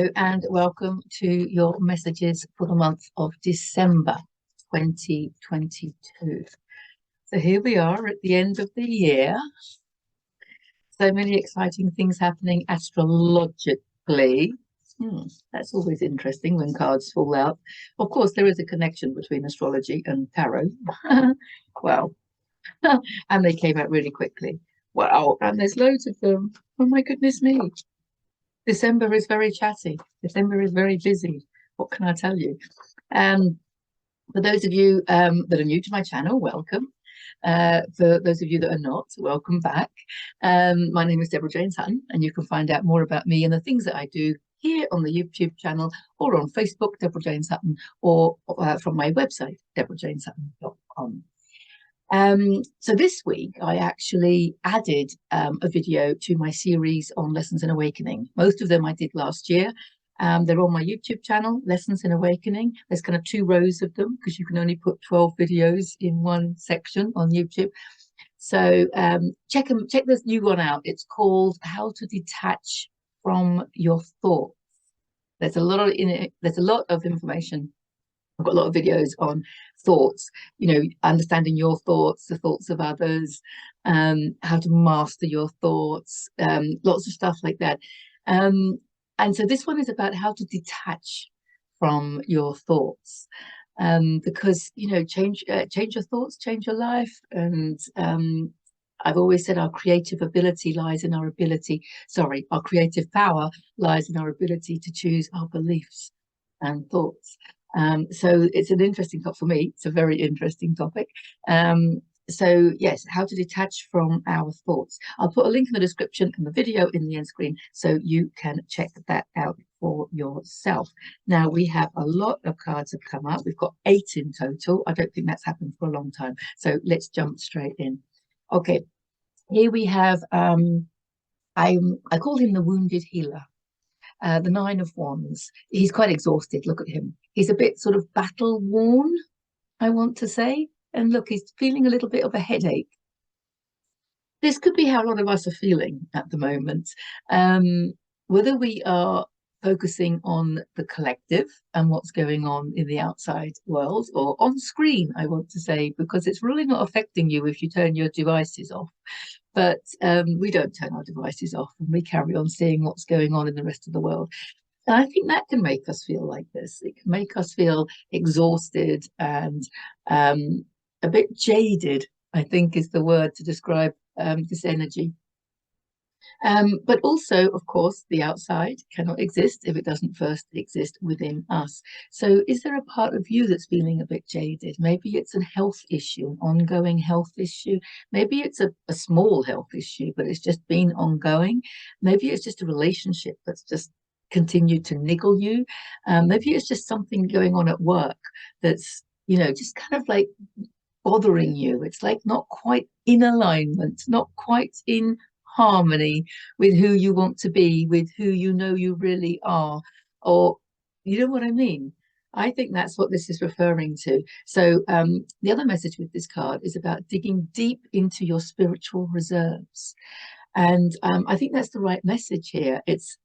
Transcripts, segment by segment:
Hello and welcome to your messages for the month of December 2022. So here we are at the end of the year. So many exciting things happening astrologically. That's always interesting when cards fall out. Of course, there is a connection between astrology and tarot. Well, and they came out really quickly. Wow, and there's loads of them. Oh my goodness me. December is very chatty. December is very busy. What can I tell you? For those of you that are new to my channel, welcome. For those of you that are not, welcome back. My name is Deborah Jane Sutton, and you can find out more about me and the things that I do here on the YouTube channel or on Facebook, Deborah Jane Sutton, or from my website, deborahjanesutton.com. So this week I actually added a video to my series on Lessons in Awakening. Most of them I did last year. They're on my YouTube channel, Lessons in Awakening. There's kind of 2 rows of them because you can only put 12 videos in one section on YouTube. So check this new one out. It's called How to Detach from Your Thoughts. There's a lot in it. There's a lot of information. I've got a lot of videos on thoughts, understanding your thoughts, the thoughts of others, how to master your thoughts, lots of stuff like that. And so this one is about how to detach from your thoughts, because, change your thoughts, change your life. And I've always said our creative ability lies in our creative power lies in our ability to choose our beliefs and thoughts. So it's an interesting topic for me. It's a very interesting topic. So yes, how to detach from our thoughts. I'll put a link in the description and the video in the end screen so you can check that out for yourself. Now we have a lot of cards have come up. We've got 8 in total. I don't think that's happened for a long time. So let's jump straight in. Okay, here we have, I call him the wounded healer. The 9 of Wands. He's quite exhausted. Look at him. He's a bit sort of battle worn, I want to say. And look, he's feeling a little bit of a headache. This could be how a lot of us are feeling at the moment. Whether we are focusing on the collective and what's going on in the outside world or on screen, I want to say, because it's really not affecting you if you turn your devices off. But we don't turn our devices off and we carry on seeing what's going on in the rest of the world. And I think that can make us feel like this. It can make us feel exhausted and a bit jaded, I think is the word to describe this energy. But also, of course, the outside cannot exist if it doesn't first exist within us. So is there a part of you that's feeling a bit jaded? Maybe it's a health issue, an ongoing health issue. Maybe it's a small health issue, but it's just been ongoing. Maybe it's just a relationship that's just continued to niggle you. Maybe it's just something going on at work that's, just kind of like bothering you. It's like not quite in alignment, not quite in harmony with who you want to be, with who you really are, or you know what I mean. I think that's what this is referring to. So the other message with this card is about digging deep into your spiritual reserves, and I think that's the right message here. It's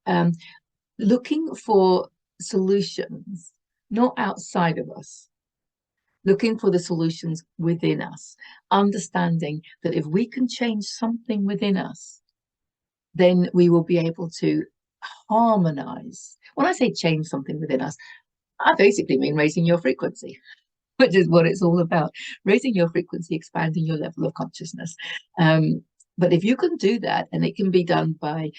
looking for solutions not outside of us, looking for the solutions within us, understanding that if we can change something within us, then we will be able to harmonize. When I say change something within us, I basically mean raising your frequency, which is what it's all about. Raising your frequency, expanding your level of consciousness. But if you can do that, and it can be done by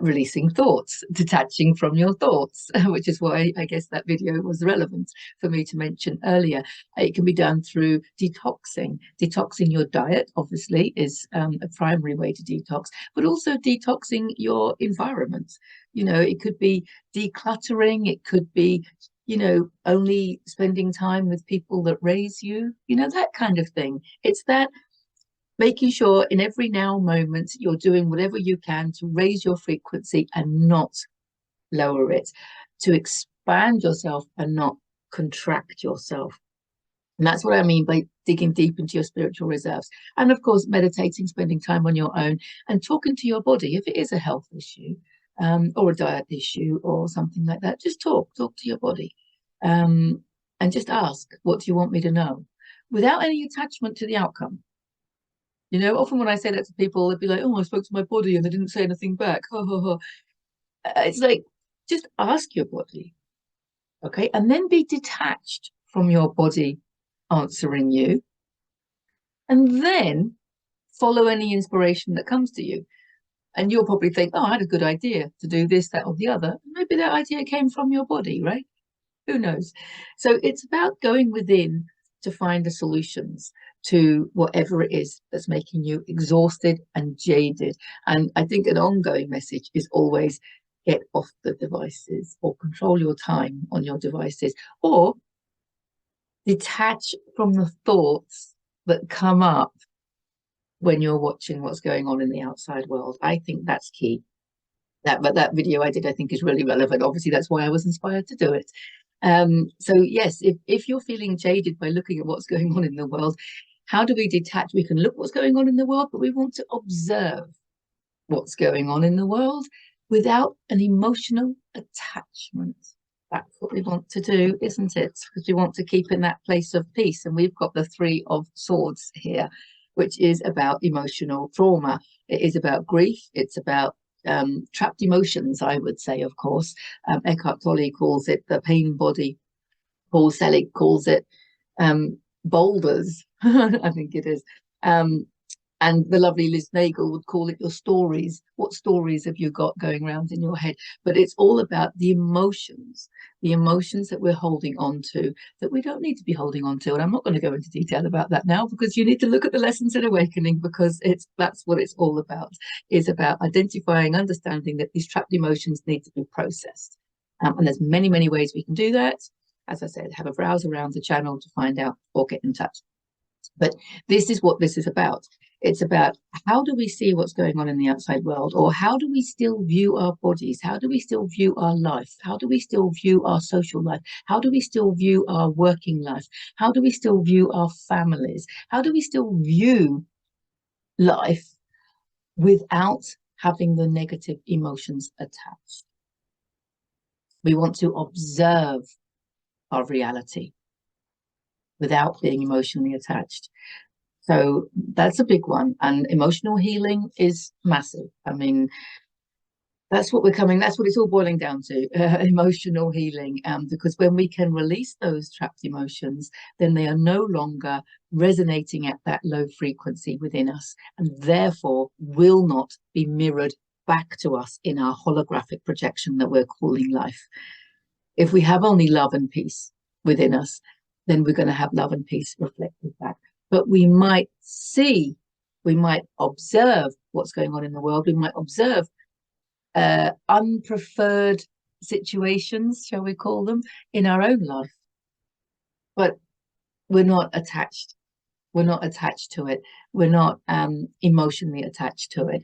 releasing thoughts, detaching from your thoughts, which is why I guess that video was relevant for me to mention earlier. It can be done through detoxing. Detoxing your diet, obviously, is a primary way to detox, but also detoxing your environment. It could be decluttering, it could be, only spending time with people that raise you, that kind of thing. It's that making sure in every now moment you're doing whatever you can to raise your frequency and not lower it, to expand yourself and not contract yourself. And that's what I mean by digging deep into your spiritual reserves. And of course, meditating, spending time on your own and talking to your body. If it is a health issue, or a diet issue or something like that. Just talk to your body, and just ask, what do you want me to know? Without any attachment to the outcome. You know, often when I say that to people, they'd be like, oh, I spoke to my body and they didn't say anything back. Ha, ha, ha. It's like, just ask your body, okay? And then be detached from your body answering you. And then follow any inspiration that comes to you. And you'll probably think, oh, I had a good idea to do this, that, or the other. Maybe that idea came from your body, right? Who knows? So it's about going within to find the solutions to whatever it is that's making you exhausted and jaded. And I think an ongoing message is always get off the devices, or control your time on your devices, or detach from the thoughts that come up when you're watching what's going on in the outside world. I think that's key. That video I did, I think, is really relevant. Obviously, that's why I was inspired to do it. So yes, if you're feeling jaded by looking at what's going on in the world, how do we detach? We can look what's going on in the world, but we want to observe what's going on in the world without an emotional attachment. That's what we want to do, isn't it? Because we want to keep in that place of peace. And we've got the Three of Swords here, which is about emotional trauma. It is about grief. It's about trapped emotions, I would say, of course. Eckhart Tolle calls it the pain body. Paul Selig calls it boulders, I think it is. And the lovely Liz Nagel would call it your stories. What stories have you got going around in your head? But it's all about the emotions that we're holding on to, that we don't need to be holding on to. And I'm not going to go into detail about that now, because you need to look at the lessons in awakening, because that's what it's all about, is about identifying, understanding that these trapped emotions need to be processed. And there's many, many ways we can do that. As I said, have a browse around the channel to find out, or get in touch. But this is what this is about. It's about, how do we see what's going on in the outside world? Or how do we still view our bodies? How do we still view our life? How do we still view our social life? How do we still view our working life? How do we still view our families? How do we still view life without having the negative emotions attached? We want to observe our reality without being emotionally attached. So that's a big one. And emotional healing is massive. I mean, that's what it's all boiling down to, emotional healing. Because when we can release those trapped emotions, then they are no longer resonating at that low frequency within us, and therefore will not be mirrored back to us in our holographic projection that we're calling life. If we have only love and peace within us, then we're going to have love and peace reflected back. But we might observe what's going on in the world. We might observe unpreferred situations, shall we call them, in our own life. But we're not attached. We're not attached to it. We're not emotionally attached to it.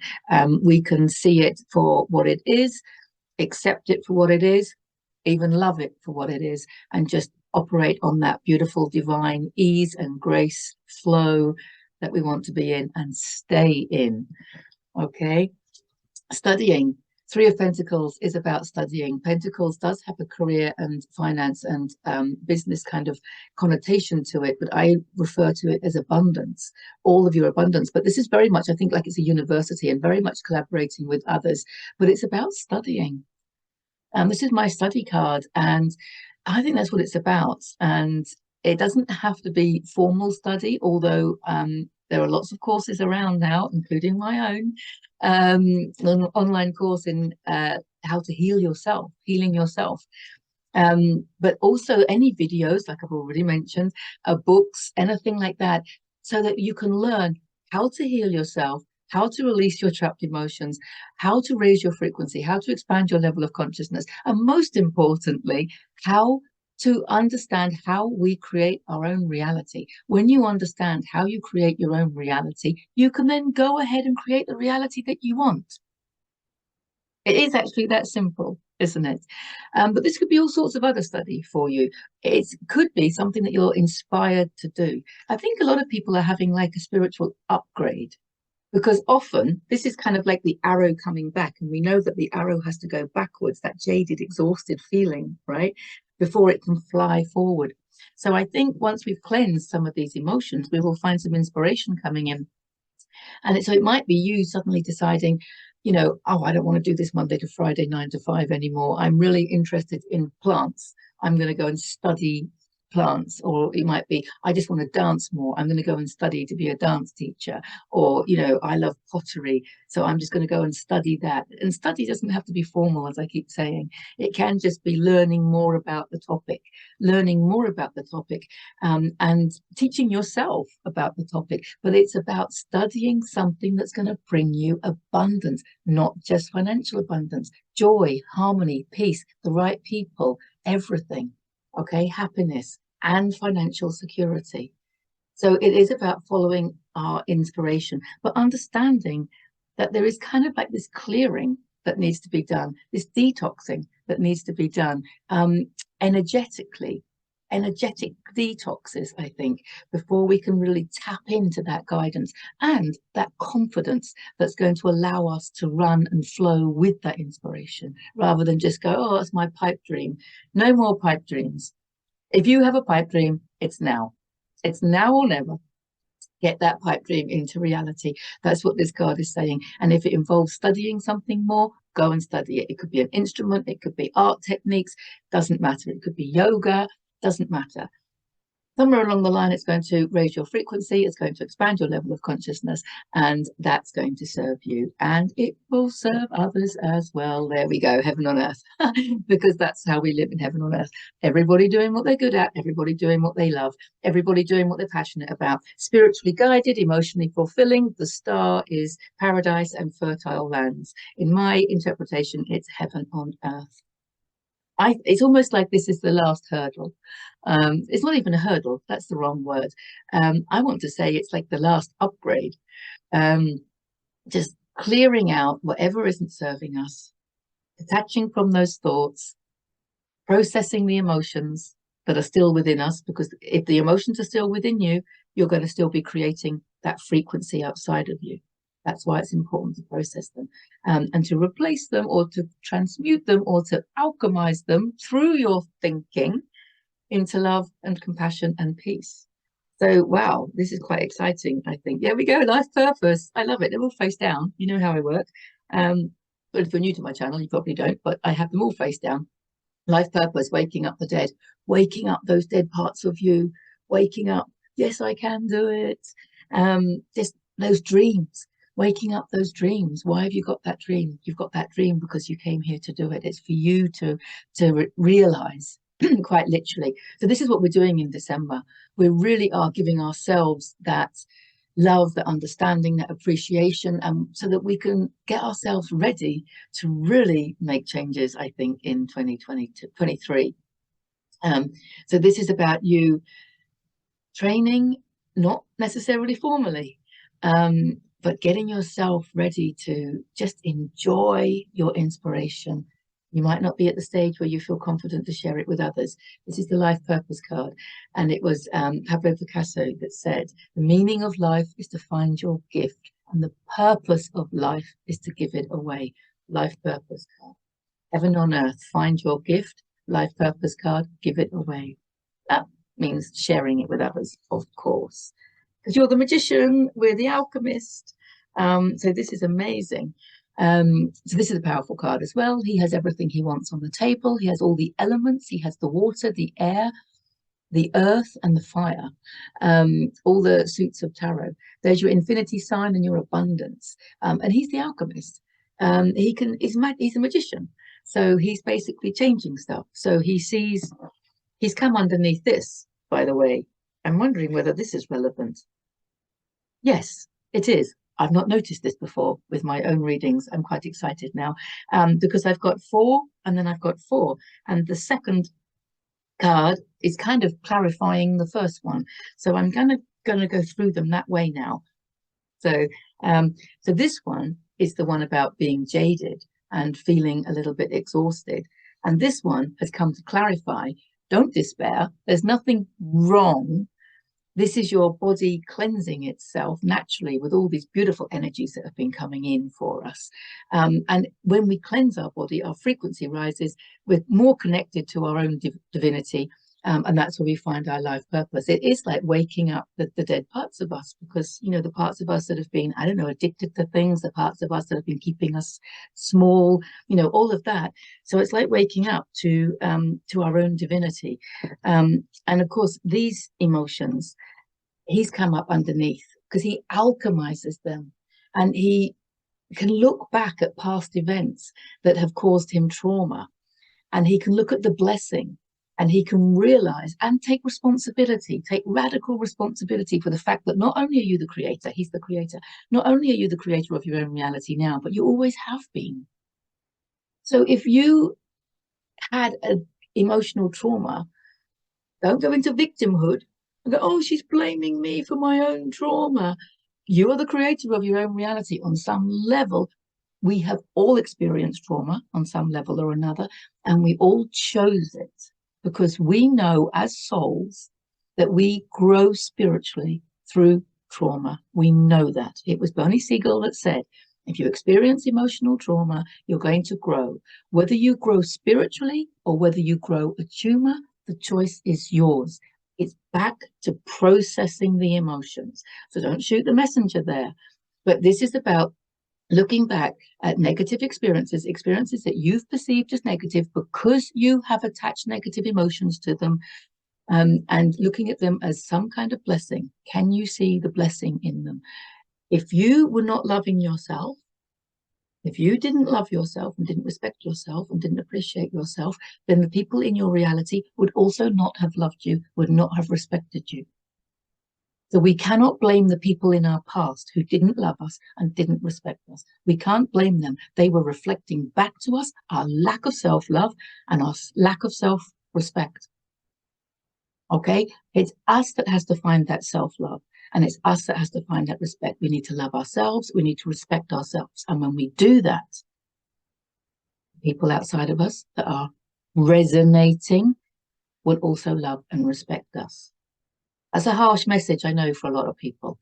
We can see it for what it is, accept it for what it is, even love it for what it is, and just operate on that beautiful divine ease and grace flow that we want to be in and stay in. Okay, studying. Three of Pentacles is about studying. Pentacles does have a career and finance and business kind of connotation to it, but I refer to it as abundance, all of your abundance. But this is very much, I think, like it's a university, and very much collaborating with others, but it's about studying. This is my study card, and I think that's what it's about. And it doesn't have to be formal study, although there are lots of courses around now, including my own, an online course in how to heal yourself, healing yourself. But also any videos, like I've already mentioned, books, anything like that, so that you can learn how to heal yourself, how to release your trapped emotions, how to raise your frequency, how to expand your level of consciousness, and most importantly, how to understand how we create our own reality. When you understand how you create your own reality, you can then go ahead and create the reality that you want. It is actually that simple, isn't it? But this could be all sorts of other study for you. It could be something that you're inspired to do. I think a lot of people are having like a spiritual upgrade. Because often this is kind of like the arrow coming back, and we know that the arrow has to go backwards, that jaded, exhausted feeling, right, before it can fly forward. So I think once we've cleansed some of these emotions, we will find some inspiration coming in. And so it might be you suddenly deciding, oh, I don't want to do this Monday to Friday, 9 to 5 anymore. I'm really interested in plants. I'm going to go and study plants. Or it might be, I just want to dance more. I'm going to go and study to be a dance teacher. Or, I love pottery. So I'm just going to go and study that. And study doesn't have to be formal, as I keep saying. It can just be learning more about the topic, and teaching yourself about the topic. But it's about studying something that's going to bring you abundance, not just financial abundance, joy, harmony, peace, the right people, everything. Okay, happiness and financial security. So it is about following our inspiration, but understanding that there is kind of like this clearing that needs to be done, this detoxing that needs to be done, energetically, energetic detoxes, I think, before we can really tap into that guidance and that confidence that's going to allow us to run and flow with that inspiration, rather than just go, oh, it's my pipe dream. No more pipe dreams. If you have a pipe dream, it's now. It's now or never. Get that pipe dream into reality. That's what this card is saying. And if it involves studying something more, go and study it. It could be an instrument, it could be art techniques, doesn't matter. It could be yoga, doesn't matter. Somewhere along the line, it's going to raise your frequency, it's going to expand your level of consciousness, and that's going to serve you. And it will serve others as well. There we go, heaven on earth, because that's how we live in heaven on earth. Everybody doing what they're good at, everybody doing what they love, everybody doing what they're passionate about, spiritually guided, emotionally fulfilling. The star is paradise and fertile lands. In my interpretation, it's heaven on earth. It's almost like this is the last hurdle. It's not even a hurdle, that's the wrong word. I want to say it's like the last upgrade. Just clearing out whatever isn't serving us, detaching from those thoughts, processing the emotions that are still within us, because if the emotions are still within you, you're going to still be creating that frequency outside of you. That's why it's important to process them, and to replace them, or to transmute them, or to alchemize them through your thinking into love and compassion and peace. So, wow, this is quite exciting, I think. There we go, life purpose. I love it. They're all face down. You know how I work. But if you're new to my channel, you probably don't, but I have them all face down. Life purpose, waking up the dead, waking up those dead parts of you, waking up, yes, I can do it. Just those dreams, waking up those dreams. Why have you got that dream? You've got that dream because you came here to do it. It's for you to realize, quite literally. So this is what we're doing in December. We really are giving ourselves that love, that understanding, that appreciation, so that we can get ourselves ready to really make changes, I think, in 2023. So this is about you training, not necessarily formally, but getting yourself ready to just enjoy your inspiration. You might not be at the stage where you feel confident to share it with others. This is the life purpose card. And it was Pablo Picasso that said, the meaning of life is to find your gift, and the purpose of life is to give it away. Life purpose card. Heaven on earth, find your gift. Life purpose card, give it away. That means sharing it with others, of course. Because you're the magician, we're the alchemist. So this is amazing. So this is a powerful card as well. He has everything he wants on the table. He has all the elements. He has the water, the air, the earth, and the fire. All the suits of tarot. There's your infinity sign and your abundance. And he's the alchemist. He's a magician. So he's basically changing stuff. So he's come underneath this, by the way. I'm wondering whether this is relevant. Yes, it is. I've not noticed this before with my own readings. I'm quite excited now, because I've got 4 and then I've got 4. And the second card is kind of clarifying the first one. So I'm gonna go through them that way now. So, so this one is the one about being jaded and feeling a little bit exhausted. And this one has come to clarify, don't despair. There's nothing wrong This is your body cleansing itself naturally with all these beautiful energies that have been coming in for us. And when we cleanse our body, our frequency rises. We're more connected to our own divinity. And that's where we find our life purpose. It is like waking up the dead parts of us, because, you know, the parts of us that have been, I don't know, addicted to things, the parts of us that have been keeping us small, you know, all of that. So it's like waking up to our own divinity. And of course, these emotions, he's come up underneath because he alchemizes them, and he can look back at past events that have caused him trauma, and he can look at the blessing, and he can realize and take responsibility, take radical responsibility for the fact that not only are you the creator, he's the creator, not only are you the creator of your own reality now, but you always have been. So if you had an emotional trauma, don't go into victimhood and go, oh, she's blaming me for my own trauma. You are the creator of your own reality on some level. We have all experienced trauma on some level or another, and we all chose it because we know as souls that we grow spiritually through trauma. We know that. It was Bernie Siegel that said, if you experience emotional trauma, you're going to grow. Whether you grow spiritually or whether you grow a tumor, the choice is yours. It's back to processing the emotions. So don't shoot the messenger there. But this is about looking back at negative experiences that you've perceived as negative because you have attached negative emotions to them, and looking at them as some kind of blessing. Can you see the blessing in them? If you were not loving yourself, if you didn't love yourself and didn't respect yourself and didn't appreciate yourself, then the people in your reality would also not have loved you, would not have respected you. So we cannot blame the people in our past who didn't love us and didn't respect us. We can't blame them. They were reflecting back to us our lack of self-love and our lack of self-respect. Okay? It's us that has to find that self-love. And it's us that has to find that respect. We need to love ourselves. We need to respect ourselves. And when we do that, people outside of us that are resonating will also love and respect us. That's a harsh message, I know, for a lot of people.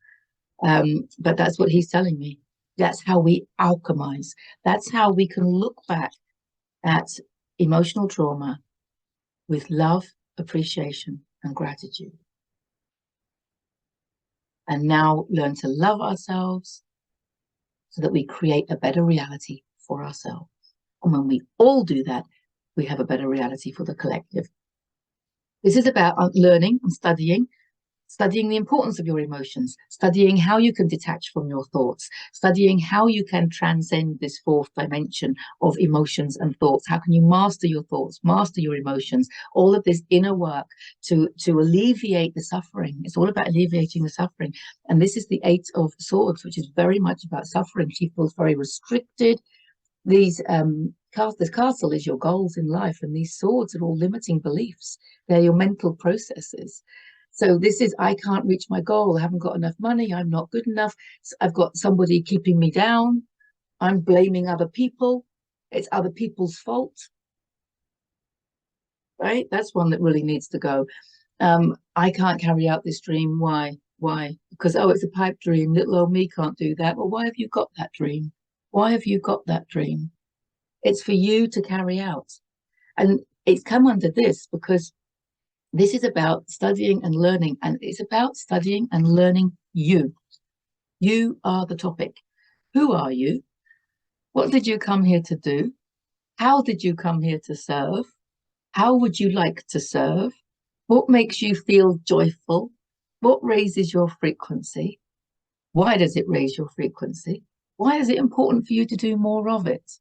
But that's what he's telling me. That's how we alchemize. That's how we can look back at emotional trauma with love, appreciation, and gratitude. And now learn to love ourselves so that we create a better reality for ourselves. And when we all do that, we have a better reality for the collective. This is about learning and studying the importance of your emotions, studying how you can detach from your thoughts, studying how you can transcend this fourth dimension of emotions and thoughts. How can you master your thoughts, master your emotions, all of this inner work to alleviate the suffering. It's all about alleviating the suffering. And this is the Eight of Swords, which is very much about suffering. She feels very restricted. This castle is your goals in life, and these swords are all limiting beliefs. They're your mental processes. So this is, I can't reach my goal. I haven't got enough money. I'm not good enough. I've got somebody keeping me down. I'm blaming other people. It's other people's fault. Right? That's one that really needs to go. I can't carry out this dream. Why? Why? Because, oh, it's a pipe dream. Little old me can't do that. Well, why have you got that dream? Why have you got that dream? It's for you to carry out. And it's come under this because this is about studying and learning, and it's about studying and learning you. You are the topic. Who are you? What did you come here to do? How did you come here to serve? How would you like to serve? What makes you feel joyful? What raises your frequency? Why does it raise your frequency? Why is it important for you to do more of it?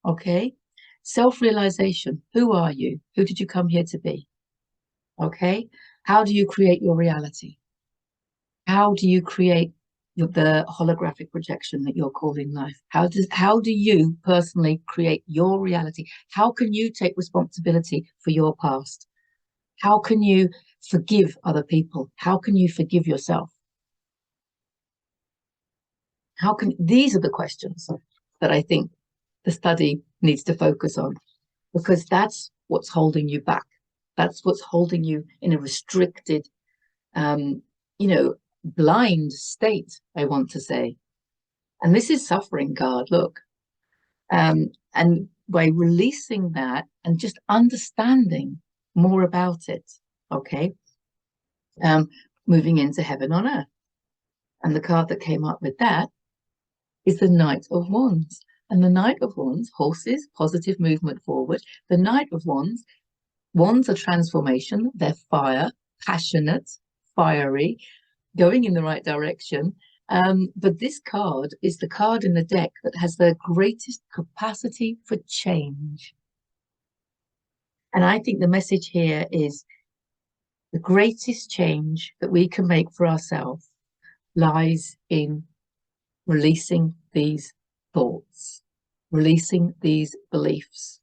Okay. Self-realization. Who are you? Who did you come here to be? Okay. How do you create your reality? How do you create the holographic projection that you're calling life? How do you personally create your reality? How can you take responsibility for your past? How can you forgive other people? How can you forgive yourself? These are the questions that I think the study needs to focus on, because that's what's holding you back. That's what's holding you in a restricted blind state, I want to say. And this is suffering card, look. And by releasing that and just understanding more about it, okay, moving into heaven on earth. And the card that came up with that is the Knight of Wands. And the Knight of Wands, horses, positive movement forward. The Knight of Wands, wands are transformation. They're fire, passionate, fiery, going in the right direction. But this card is the card in the deck that has the greatest capacity for change. And I think the message here is the greatest change that we can make for ourselves lies in releasing these thoughts, releasing these beliefs.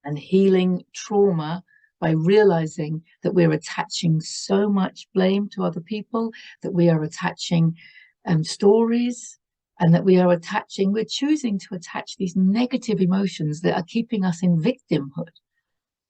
And healing trauma by realizing that we're attaching so much blame to other people, that we are attaching stories, and that we're choosing to attach these negative emotions that are keeping us in victimhood.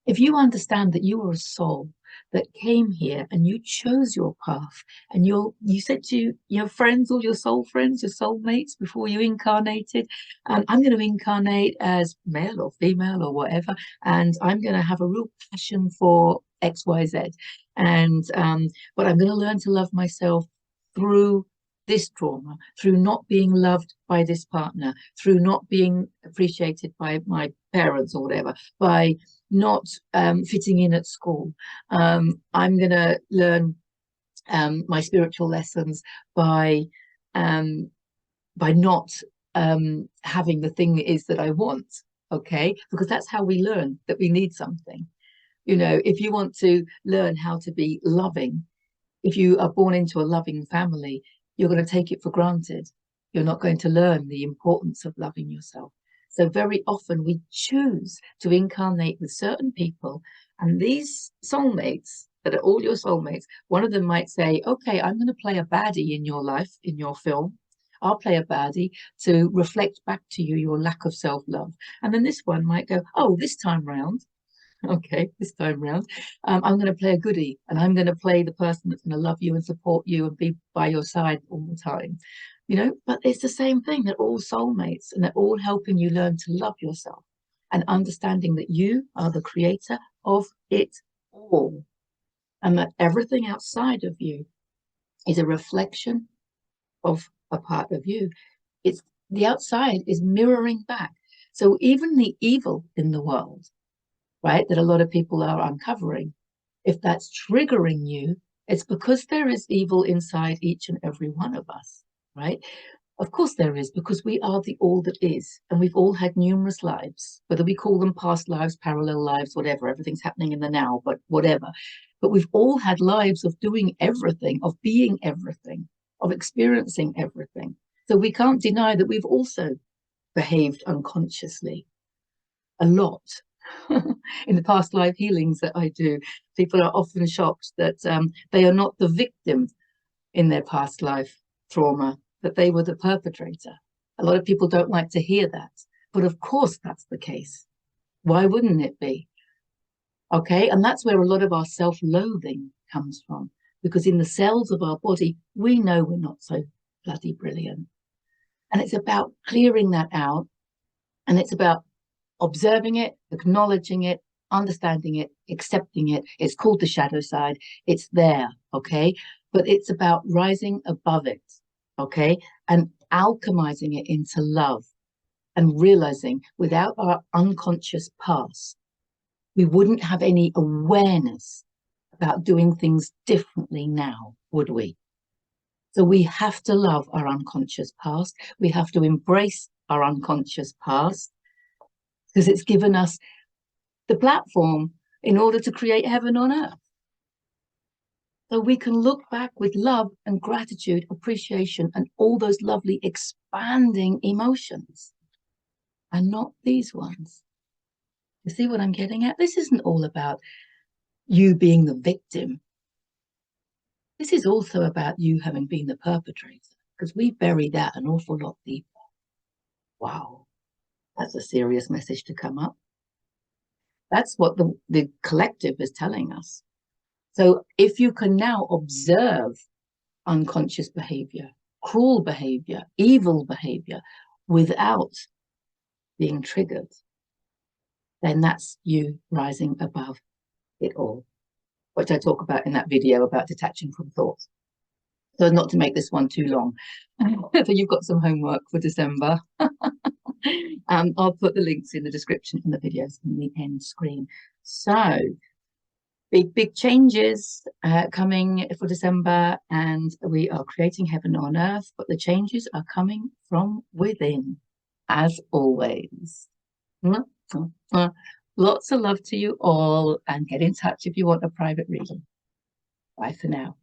If you understand that you are a soul that came here and you chose your path, and you said to your friends, all your soul friends, your soulmates before you incarnated, I'm going to incarnate as male or female or whatever, and I'm going to have a real passion for XYZ. And but I'm going to learn to love myself through this trauma, through not being loved by this partner, through not being appreciated by my parents or whatever, by not fitting in at school. I'm going to learn my spiritual lessons by not having the thing it is that I want, okay? Because that's how we learn that we need something. If you want to learn how to be loving, if you are born into a loving family, you're going to take it for granted. You're not going to learn the importance of loving yourself. So very often we choose to incarnate with certain people, and these soulmates that are all your soulmates, one of them might say, okay, I'm going to play a baddie in your life, in your film. I'll play a baddie to reflect back to you your lack of self-love. And then this one might go, oh, this time round, okay, this time round, I'm going to play a goodie, and I'm going to play the person that's going to love you and support you and be by your side all the time. But it's the same thing. They're all soulmates, and they're all helping you learn to love yourself and understanding that you are the creator of it all, and that everything outside of you is a reflection of a part of you. It's the outside is mirroring back. So even the evil in the world, right, that a lot of people are uncovering, if that's triggering you, it's because there is evil inside each and every one of us, right? Of course there is, because we are the all that is, and we've all had numerous lives, whether we call them past lives, parallel lives, whatever. Everything's happening in the now, but whatever. But we've all had lives of doing everything, of being everything, of experiencing everything. So we can't deny that we've also behaved unconsciously a lot. In the past life healings that I do, people are often shocked that they are not the victim in their past life trauma, that they were the perpetrator. A lot of people don't like to hear that, but of course that's the case. Why wouldn't it be? Okay, and that's where a lot of our self-loathing comes from, because in the cells of our body, we know we're not so bloody brilliant. And it's about clearing that out, and it's about observing it, acknowledging it, understanding it, accepting it. It's called the shadow side. It's there, okay? But it's about rising above it, okay? And alchemizing it into love, and realizing without our unconscious past, we wouldn't have any awareness about doing things differently now, would we? So we have to love our unconscious past. We have to embrace our unconscious past, because it's given us the platform in order to create heaven on earth. So we can look back with love and gratitude, appreciation, and all those lovely expanding emotions, and not these ones. You see what I'm getting at? This isn't all about you being the victim. This is also about you having been the perpetrator, because we bury that an awful lot deeper. Wow, that's a serious message to come up. That's what the collective is telling us. So if you can now observe unconscious behavior, cruel behavior, evil behavior without being triggered, then that's you rising above it all, which I talk about in that video about detaching from thoughts. So not to make this one too long. So you've got some homework for December. I'll put the links in the description in the videos in the end screen. So big changes coming for December, and we are creating heaven on earth, but the changes are coming from within, as always. Lots of love to you all, and get in touch if you want a private reading. Bye for now.